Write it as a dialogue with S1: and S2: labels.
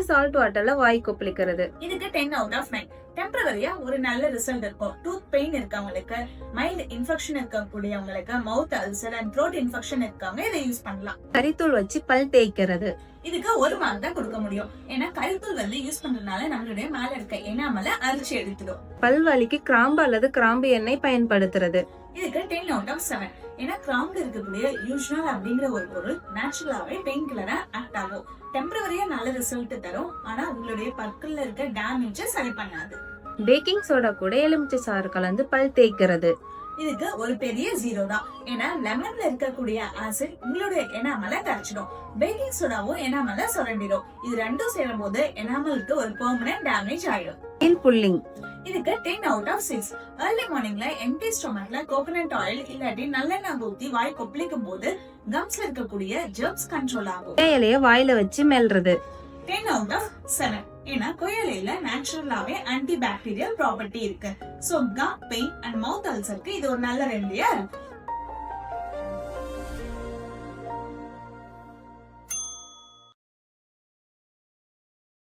S1: Salt வாட்டர்ல வாய் கொப்பளிக்கிறது.
S2: இதுக்கு 10 out of 9. டெம்பரவரியா ஒரு நல்ல ரிசல்ட் இருக்கும். டூத் பெயின் இருக்கவங்களுக்கு, மைல்ட் இன்ஃபெக்ஷன் இருக்கக்கூடியவங்களுக்கு, mouth ulcer and throat infection இருக்கவங்க இதை யூஸ் பண்ணலாம்.
S1: கரித்தூள் வச்சு பல் தேய்க்கிறது.
S2: இதுக்கு 1 மார்க் தான் கொடுக்க முடியும். ஏன்னா கரித்தூள் யூஸ் பண்றதுனால நம்மளுடைய மேல இருக்க எனாமலை அரிச்சு எடுத்துடும்.
S1: பல் வலிக்கு கிராம்பு அல்லது கிராம்பு எண்ணெய் பயன்படுத்துறது.
S2: இதுக்கு 10 out of 7. ஏன்னா கிராம்புல இருக்கக்கூடிய யூஜ்னால் அப்படிங்கிற ஒரு பொருள் நேச்சுரலாவே பெயின் கில்லரா ஆக்ட் ஆகும். டெம்பரவரியா நல்ல ரிசல்ட் தரும். ஆனா உங்களுடைய பற்கள்ல இருக்க டேமேஜ் சரி பண்ணாது.
S1: பேக்கிங் சோடா கூட எலுமிச்சை சாறு கலந்து பல் தேய்க்கிறது.
S2: இதுக்கு ஒரு பெரிய 0 தான். ஏன்னா லெமன்ல இருக்கக்கூடிய ஆசிட் உங்களுடைய எனாமலை கரைச்சிடும். பேக்கிங் சோடாவும் எனாமலை சுரண்டிடும். இது ரெண்டும் சேரும் போது எனாமலுக்கு ஒரு பெர்மனன்ட் டேமேஜ் ஆயிடும்.
S1: Nail pulling.
S2: இதுக்கு 10 out of 6. ஏர்லி மார்னிங்ல எம்டி ஸ்டொமக்ல கோகனட் ஆயில் இல்லாட்டி நல்லெண்ணெய் ஊத்தி வாய் கொப்பளிக்கும் போது கம்ஸ்ல இருக்கக்கூடிய ஜெர்ம்ஸ் கண்ட்ரோல் ஆகும்.
S1: கொய்யாலைய வாயில வச்சு மெல்றது.
S2: 10 out of 7. ஏன்னா கொய்யாலையில நேச்சுரலாவே ஆன்டி பாக்டீரியல் ப்ராப்பர்ட்டி இருக்கு. So gum pain and mouth அல்சருக்கு இது ஒரு நல்ல ரெமெடியா இருக்கு.